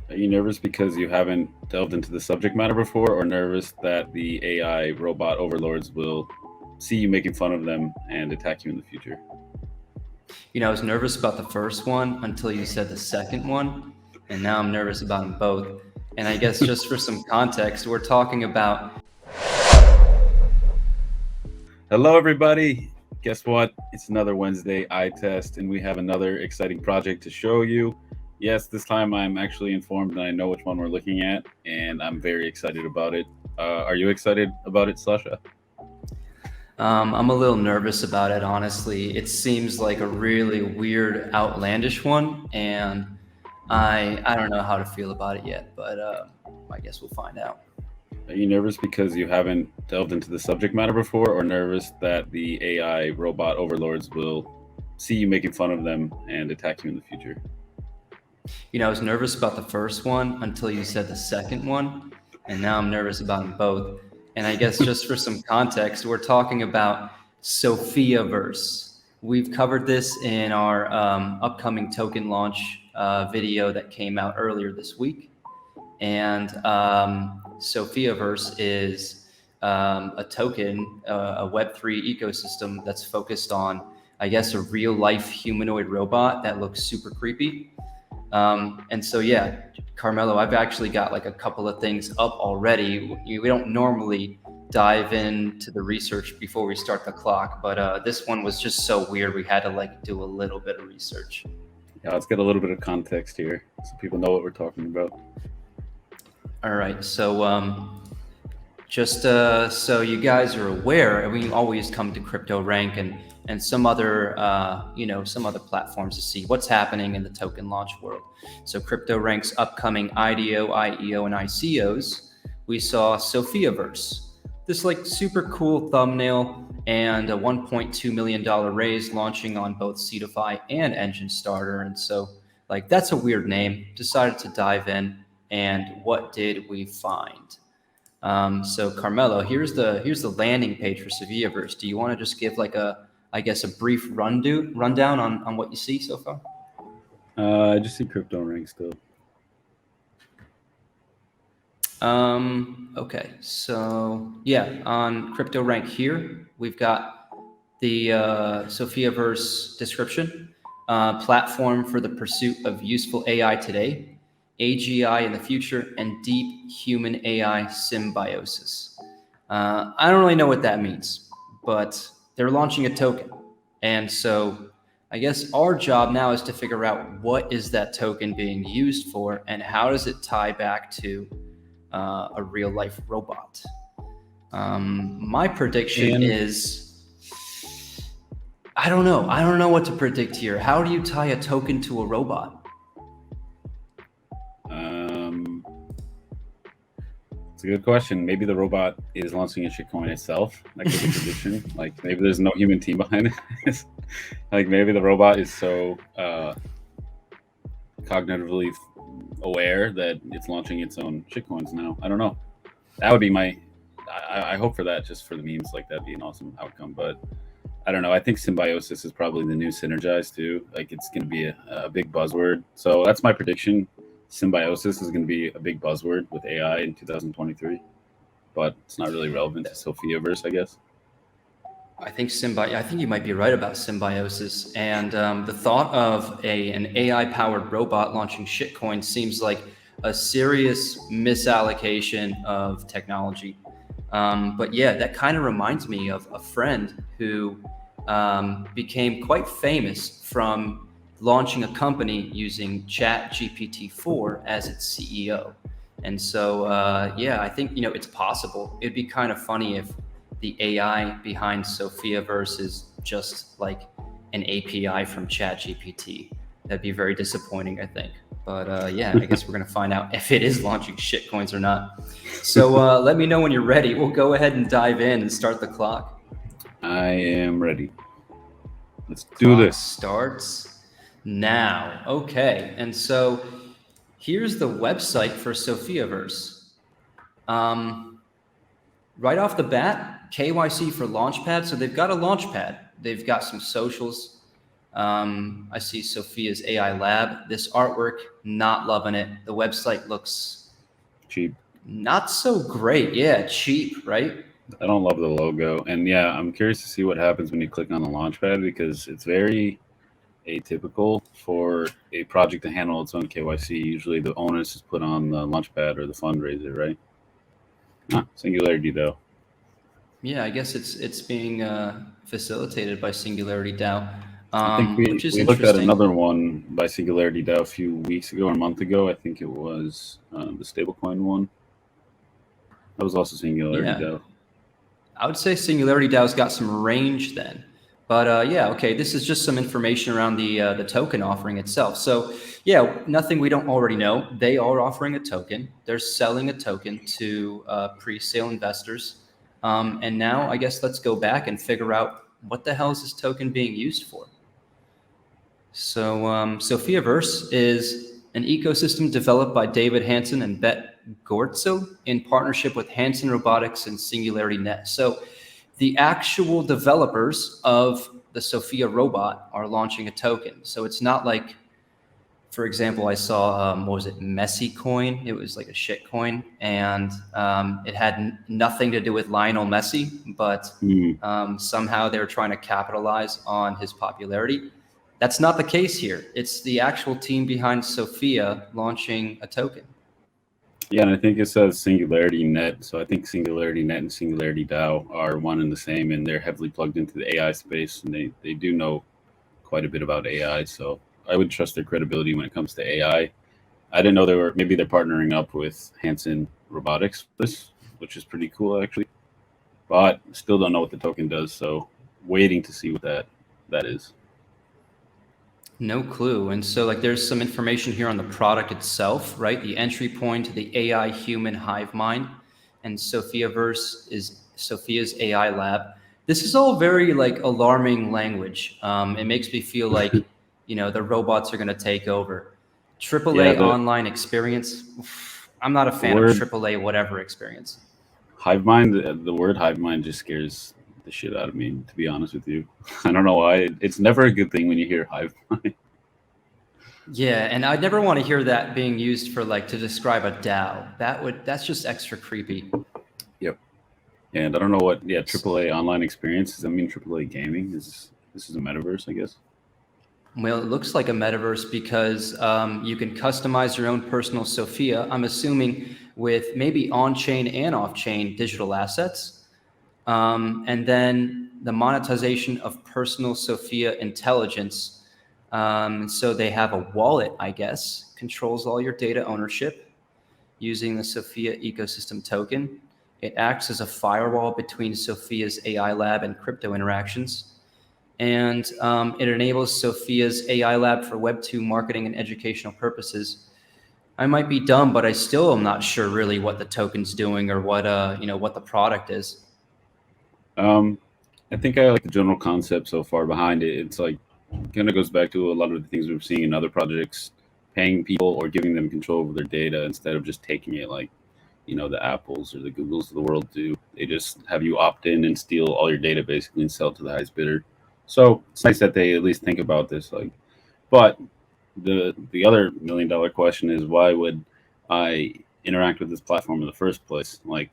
Are you nervous because you haven't delved into the subject matter before, or nervous that the AI robot overlords will see you making fun of them and attack you in the future? I was nervous about the first one until you said the second one, and now I'm nervous about them both. And I guess just for some context, we're talking about. Hello, everybody. Guess what? It's another Wednesday eye test, and we have another exciting project to show you. Yes, this time I'm actually informed and I know which one we're looking at, and I'm very excited about it. Are you excited about it, Sasha? I'm a little nervous about it, honestly. It seems like a really weird, outlandish one, and I don't know how to feel about it yet, but I guess we'll find out. Are you nervous because you haven't delved into the subject matter before, or nervous that the AI robot overlords will see you making fun of them and attack you in the future? I was nervous about the first one until you said the second one, and now I'm nervous about them both. And I guess just for some context, we're talking about Sophia Verse. We've covered this in our upcoming token launch video that came out earlier this week. And Sophia Verse is a token, a Web3 ecosystem that's focused on, I guess, a real life humanoid robot that looks super creepy. And so, yeah, Carmelo, I've actually got like a couple of things up already. We don't normally dive into the research before we start the clock, but this one was just so weird. We had to like do a little bit of research. Yeah, let's get a little bit of context here so people know what we're talking about. All right. So just so you guys are aware, we always come to Crypto Rank and some other some other platforms to see what's happening in the token launch world. So Crypto Rank's upcoming IDO, IEO, and ICOs, we saw Sophiaverse, this like super cool thumbnail and a $1.2 million raise launching on both Seedify and Engine Starter. And so like that's a weird name. Decided to dive in, and what did we find? So Carmelo, here's the landing page for Sophiaverse. Do you want to just give like I guess a brief rundown on what you see so far? I just see crypto rank still. Okay, so yeah, on crypto rank here, we've got the Sophiaverse description, platform for the pursuit of useful AI today, AGI in the future, and deep human AI symbiosis. I don't really know what that means, but they're launching a token. And so I guess our job now is to figure out what is that token being used for and how does it tie back to a real life robot. My prediction is, I don't know. I don't know what to predict here. How do you tie a token to a robot? It's a good question. Maybe the robot is launching a shitcoin itself. That could be a prediction. Like maybe there's no human team behind it. Like maybe the robot is so cognitively aware that it's launching its own shitcoins now. I don't know. That would be my. I hope for that, just for the memes. Like that'd be an awesome outcome. But I don't know. I think symbiosis is probably the new synergize too. Like it's going to be a big buzzword. So that's my prediction. Symbiosis is going to be a big buzzword with AI in 2023, but it's not really relevant to Sophiaverse, I guess. I think you might be right about symbiosis, and the thought of an AI-powered robot launching shitcoin seems like a serious misallocation of technology. But yeah, that kind of reminds me of a friend who became quite famous from launching a company using Chat GPT-4 as its CEO. And so, yeah, I think, it's possible. It'd be kind of funny if the AI behind Sophiaverse is just like an API from Chat GPT. That'd be very disappointing, I think. But yeah, I guess we're going to find out if it is launching shitcoins or not. So let me know when you're ready. We'll go ahead and dive in and start the clock. I am ready. Let's do this. Starts now. Okay. And so here's the website for Sophiaverse. Right off the bat, KYC for Launchpad. So they've got a Launchpad. They've got some socials. I see Sophia's AI lab. This artwork, not loving it. The website looks Cheap. not so great. Yeah, cheap, right? I don't love the logo, and yeah, I'm curious to see what happens when you click on the launchpad because it's very atypical for a project to handle its own KYC. Usually, the onus is put on the launchpad or the fundraiser, right? Singularity though. Yeah, I guess it's being facilitated by Singularity DAO, I think we, which is we looked at interesting. another one by Singularity DAO a few weeks ago or a month ago. I think it was the stablecoin one. That was also Singularity Yeah, DAO. I would say Singularity DAO's got some range then. But yeah, okay, this is just some information around the token offering itself. So yeah, nothing we don't already know. They are offering a token. They're selling a token to pre-sale investors. And now I guess let's go back and figure out what the hell is this token being used for. So Sophiaverse is an ecosystem developed by David Hansen and Bet Gortzel in partnership with Hansen Robotics and Singularity Net. So the actual developers of the Sophia robot are launching a token. So it's not like, for example, I saw, what was it, Messy Coin? It was like a shit coin, and it had nothing to do with Lionel Messi, but somehow they were trying to capitalize on his popularity. That's not the case here. It's the actual team behind Sophia launching a token. Yeah, and I think it says Singularity Net. So I think Singularity Net and Singularity DAO are one and the same, and they're heavily plugged into the AI space, and they do know quite a bit about AI. So I would trust their credibility when it comes to AI. I didn't know maybe they're partnering up with Hanson Robotics, which is pretty cool actually. But still don't know what the token does. So waiting to see what that is. No clue. And so like there's some information here on the product itself, right? The entry point to the AI human hive mind, and Sophiaverse is Sophia's AI lab. This is all very like alarming language. It makes me feel like, the robots are going to take over. Yeah, AAA online experience. Oof, I'm not a the fan of word AAA whatever experience. hive mind, the word hive mind just scares the shit out of me, to be honest with you. I don't know why. It's never a good thing when you hear hive mind. Yeah, and I'd never want to hear that being used for like to describe a DAO. That's just extra creepy. Yep. And I don't know what. Yeah, AAA online experience. Does that mean AAA gaming? This is a metaverse, I guess. Well, it looks like a metaverse because you can customize your own personal Sophia. I'm assuming with maybe on-chain and off-chain digital assets, and then the monetization of personal Sophia intelligence. So they have a wallet, I guess, controls all your data ownership using the Sophia ecosystem token. It acts as a firewall between Sophia's AI lab and crypto interactions. And it enables Sophia's AI lab for Web2 marketing and educational purposes. I might be dumb, but I still am not sure really what the token's doing or what the product is. Um, I think I like the general concept so far behind it. It's like kind of goes back to a lot of the things we're seeing in other projects, paying people or giving them control over their data instead of just taking it like the Apples or the Googles of the world do. They just have you opt in and steal all your data basically and sell it to the highest bidder. So it's nice that they at least think about this. But the other $1 million question is why would I interact with this platform in the first place? Like,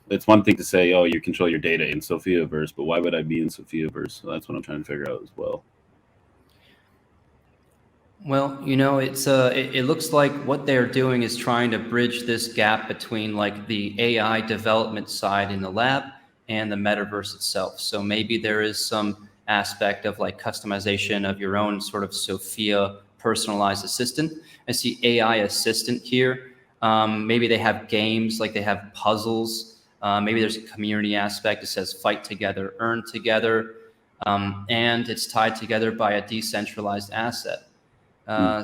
it's one thing to say, oh, you control your data in Sophiaverse, but why would I be in Sophiaverse? So that's what I'm trying to figure out as well. Well, it looks like what they're doing is trying to bridge this gap between like the AI development side in the lab and the metaverse itself. So maybe there is some aspect of like customization of your own sort of Sophia personalized assistant. I see AI assistant here. Maybe they have games, like they have puzzles. Maybe there's a community aspect. It says fight together, earn together. And it's tied together by a decentralized asset.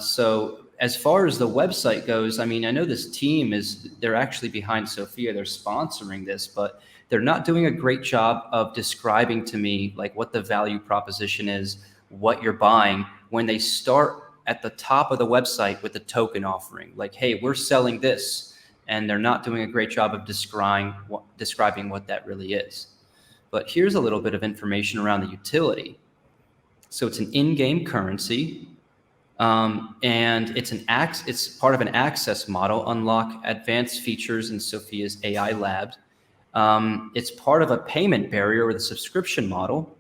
So as far as the website goes, I mean, I know this team they're actually behind Sophia. They're sponsoring this, but they're not doing a great job of describing to me like what the value proposition is, what you're buying when they start at the top of the website with the token offering. Like, hey, we're selling this. And they're not doing a great job of describing what that really is. But here's a little bit of information around the utility. So it's an in-game currency, and it's part of an access model. Unlock advanced features in Sophia's AI lab. It's part of a payment barrier with a subscription model,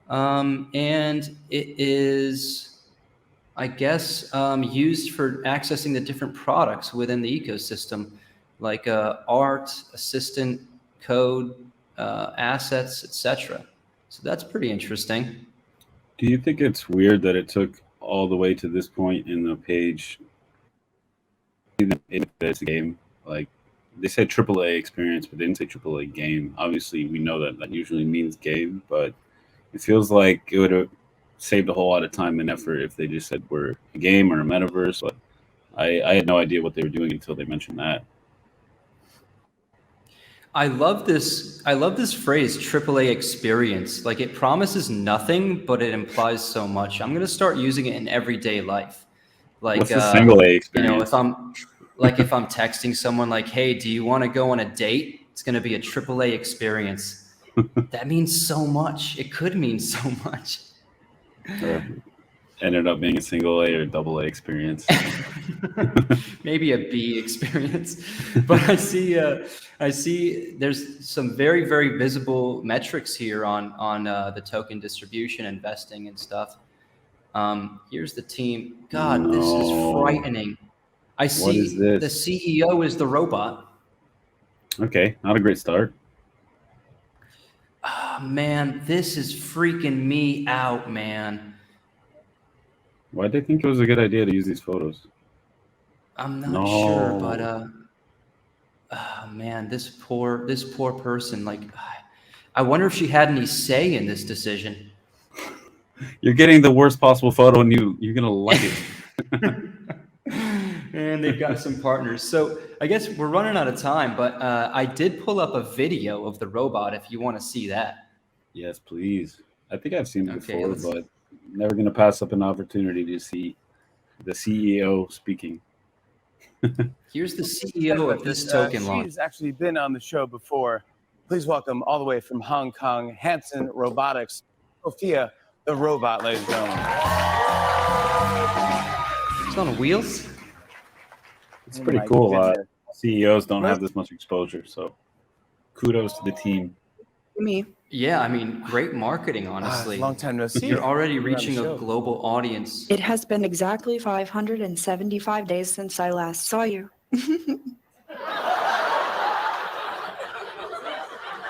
and it is, I guess, used for accessing the different products within the ecosystem, like art, assistant, code, assets, etc. So that's pretty interesting. Do you think it's weird that it took all the way to this point in the page in this game? Like they said AAA experience, but they didn't say AAA game. Obviously, we know that that usually means game, but it feels like it would have saved a whole lot of time and effort if they just said we're a game or a metaverse. But I had no idea what they were doing until they mentioned that. I love this. I love this phrase, AAA experience. Like it promises nothing, but it implies so much. I'm gonna start using it in everyday life. Like, What's the single A you know, experience? if I'm texting someone like, "Hey, do you want to go on a date?" It's gonna be a AAA experience. That means so much. It could mean so much. Or ended up being a single A or double A experience. Maybe a B experience, but I see there's some very, very visible metrics here on the token distribution, investing, and stuff. Here's the team. God, this is No. frightening. I What is see the this? CEO is the robot. Okay, not a great start. Oh, man, this is freaking me out, man. Why'd they think it was a good idea to use these photos? I'm not sure, but No. oh, man, this poor person. Like, I wonder if she had any say in this decision. You're getting the worst possible photo and you're gonna like it. And they've got some partners. So I guess we're running out of time, but I did pull up a video of the robot if you want to see that. Yes, please. I think I've seen it Okay, before, but never gonna pass up an opportunity to see the CEO speaking. here's the CEO of this token launch. She's actually been on the show before. Please welcome all the way from Hong Kong, Hanson Robotics, Sophia, the robot, ladies and gentlemen. It's on wheels. It's pretty cool. CEOs don't have this much exposure, so kudos to the team. Me. Yeah, I mean, great marketing, honestly. Long time no see. You're already You're on the reaching a show. global audience. It has been exactly 575 days since I last saw you.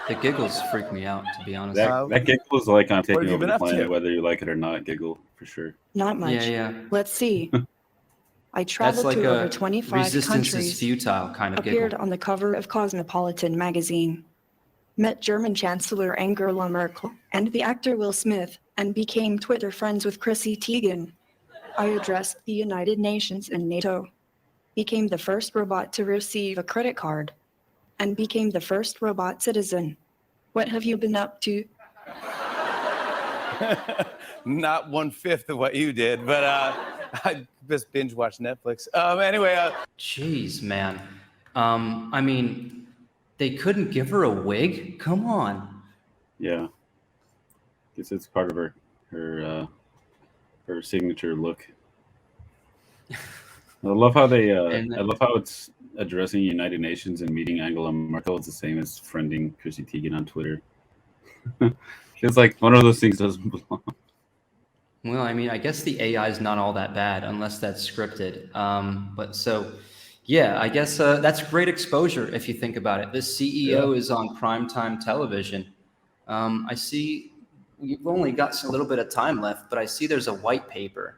The giggles freak me out, to be honest. That giggle is like I'm taking have you over been the up to? planet, whether you like it or not. Giggle for sure. Not much. Yeah. Let's see. I That's traveled like to over a 25 resistance is countries, futile kind of appeared giggle. on the cover of Cosmopolitan magazine, met German Chancellor Angela Merkel and the actor Will Smith, and became Twitter friends with Chrissy Teigen. I addressed the United Nations and NATO, became the first robot to receive a credit card, and became the first robot citizen. What have you been up to? Not 1/5 of what you did, but I just binge watch Netflix. Anyway, Jeez, man. I mean, they couldn't give her a wig? Come on. Yeah, guess it's part of her signature look. I love how they. And I love how it's addressing United Nations and meeting Angela Merkel. It's the same as friending Chrissy Teigen on Twitter. Feels like one of those things doesn't belong. well, I mean, I guess the AI is not all that bad unless that's scripted. But so, yeah, I guess that's great exposure if you think about it. This CEO is on primetime television. I see we've only got a little bit of time left, but I see there's a white paper.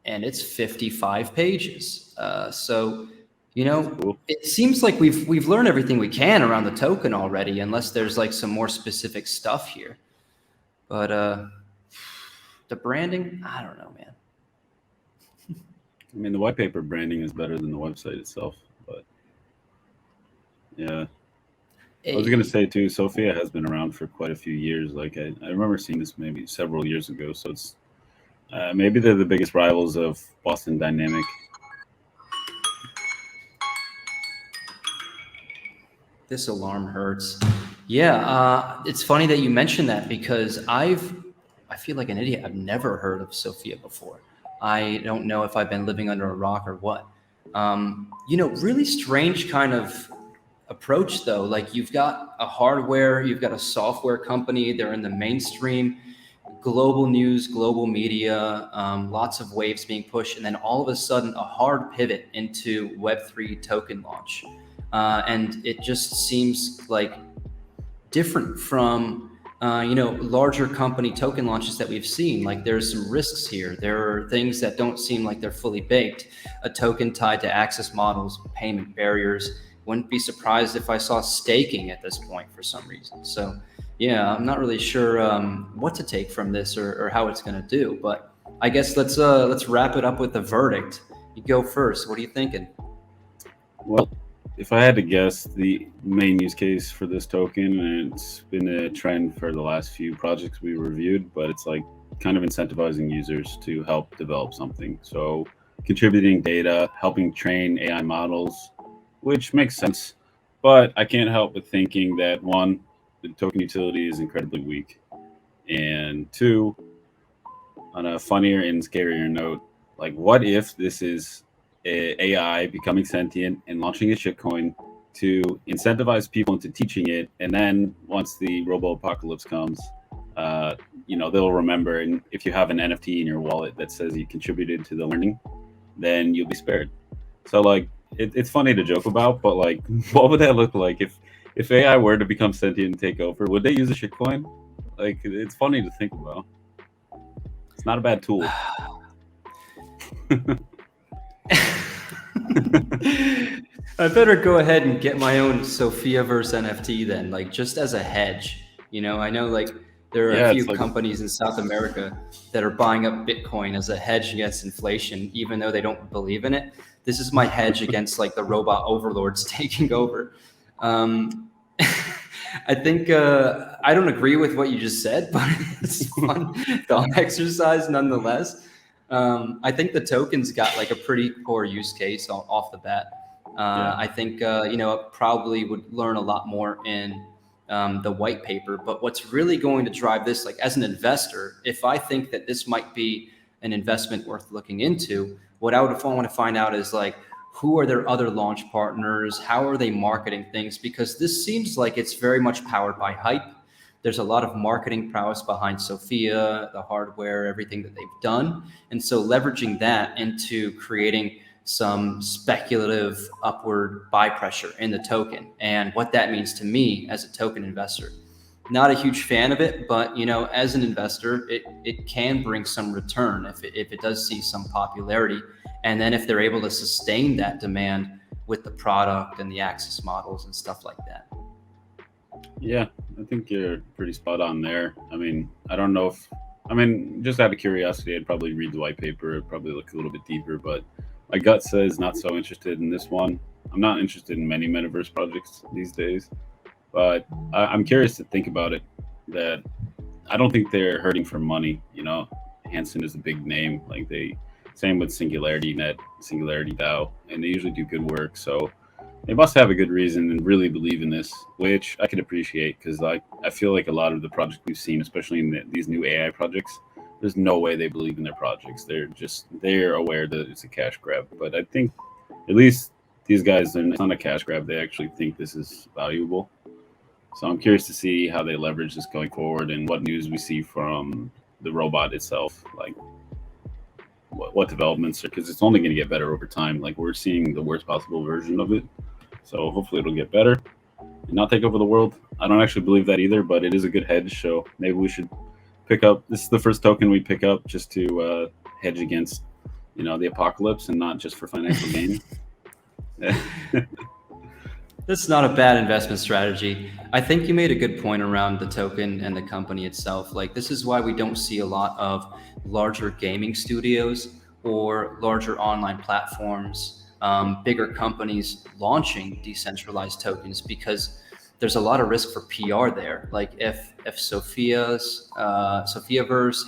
And it's 55 pages. So, you know, Cool. it seems like we've learned everything we can around the token already, unless there's like some more specific stuff here. But the branding, I don't know, man. I mean, the white paper branding is better than the website itself, but yeah. I was gonna say too, Sophia has been around for quite a few years. Like I remember seeing this maybe several years ago. So it's maybe they're the biggest rivals of Boston Dynamic. This alarm hurts. Yeah, it's funny that you mentioned that because I feel like an idiot. I've never heard of Sophia before. I don't know if I've been living under a rock or what. Really strange kind of approach though. Like you've got a hardware, you've got a software company. They're in the mainstream, global news, global media, lots of waves being pushed, and then all of a sudden a hard pivot into Web3 token launch. And it just seems like different from larger company token launches that we've seen. Like there's some risks here. There are things that don't seem like they're fully baked. A token tied to access models, payment barriers. Wouldn't be surprised if I saw staking at this point for some reason. So yeah, I'm not really sure what to take from this or how it's going to do. But I guess let's wrap it up with the verdict. You go first. What are you thinking? Well, if I had to guess, the main use case for this token, and it's been a trend for the last few projects we reviewed, but it's like kind of incentivizing users to help develop something. So contributing data, helping train AI models, which makes sense. But I can't help but thinking that one, the token utility is incredibly weak. And two, on a funnier and scarier note, like what if this is AI becoming sentient and launching a shitcoin to incentivize people into teaching it, and then once the robo apocalypse comes, they'll remember. And if you have an NFT in your wallet that says you contributed to the learning, then you'll be spared. So like it's funny to joke about, but like what would that look like if AI were to become sentient and take over? Would they use a shitcoin? Like it's funny to think about. It's not a bad tool. I better go ahead and get my own Sophiaverse NFT then, like just as a hedge. I know like there are a few companies in South America that are buying up Bitcoin as a hedge against inflation, even though they don't believe in it. This is my hedge against like the robot overlords taking over. I think I don't agree with what you just said, but it's fun thought exercise nonetheless. I think the token's got like a pretty core use case off the bat. I think it probably would learn a lot more in the white paper. But what's really going to drive this, like as an investor, if I think that this might be an investment worth looking into, what I would want to find out is like, who are their other launch partners? How are they marketing things? Because this seems like it's very much powered by hype. There's a lot of marketing prowess behind Sophia, the hardware, everything that they've done. And so leveraging that into creating some speculative upward buy pressure in the token and what that means to me as a token investor. Not a huge fan of it, but as an investor, it can bring some return if it does see some popularity. And then if they're able to sustain that demand with the product and the access models and stuff like that. Yeah, I think you're pretty spot on there. I mean, I don't know just out of curiosity, I'd probably read the white paper, I'd probably look a little bit deeper, but my gut says not so interested in this one. I'm not interested in many metaverse projects these days, but I'm curious to think about it, that I don't think they're hurting for money. Hansen is a big name. Like same with Singularity Net, Singularity DAO, and they usually do good work. So they must have a good reason and really believe in this, which I can appreciate, because I feel like a lot of the projects we've seen, especially in these new AI projects, there's no way they believe in their projects. They're aware that it's a cash grab. But I think at least these guys, it's not a cash grab. They actually think this is valuable. So I'm curious to see how they leverage this going forward and what news we see from the robot itself, like what developments, because it's only going to get better over time. Like we're seeing the worst possible version of it. So hopefully it'll get better and not take over the world. I don't actually believe that either, but it is a good hedge. So maybe we should pick up. This is the first token we pick up just to hedge against, the apocalypse and not just for financial gain. That's not a bad investment strategy. I think you made a good point around the token and the company itself. Like this is why we don't see a lot of larger gaming studios or larger online platforms, bigger companies launching decentralized tokens, because there's a lot of risk for PR there. Like if Sophiaverse,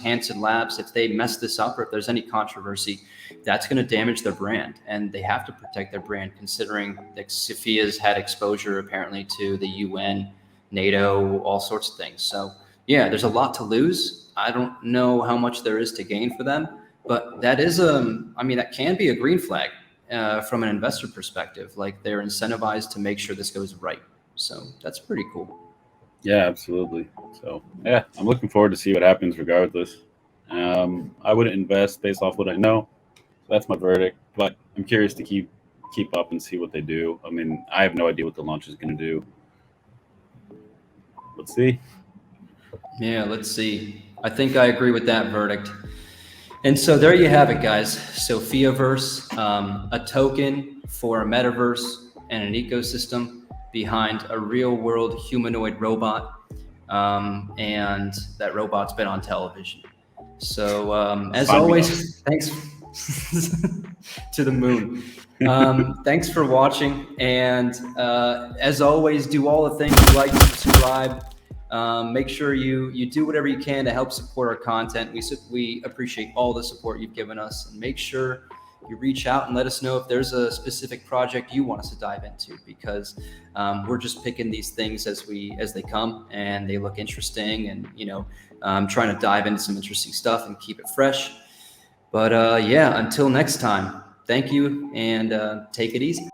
Hansen Labs, if they mess this up or if there's any controversy, that's going to damage their brand, and they have to protect their brand, considering that Sophia's had exposure apparently to the UN NATO, all sorts of things. So yeah, there's a lot to lose. I don't know how much there is to gain for them, but that is that can be a green flag from an investor perspective. Like they're incentivized to make sure this goes right. So that's pretty cool. Yeah, absolutely. So yeah, I'm looking forward to see what happens regardless. I wouldn't invest based off what I know. So that's my verdict. But I'm curious to keep up and see what they do. I mean, I have no idea what the launch is going to do. Let's see. Yeah, let's see. I think I agree with that verdict. And so there you have it, guys. Sophiaverse, a token for a metaverse and an ecosystem behind a real world humanoid robot. And that robot's been on television. So as always, thanks to the moon. Thanks for watching. And as always, do all the things you like, subscribe. Make sure you do whatever you can to help support our content. We appreciate all the support you've given us, and make sure you reach out and let us know if there's a specific project you want us to dive into, because we're just picking these things as they come and they look interesting, and trying to dive into some interesting stuff and keep it fresh. But yeah, until next time, thank you, and take it easy.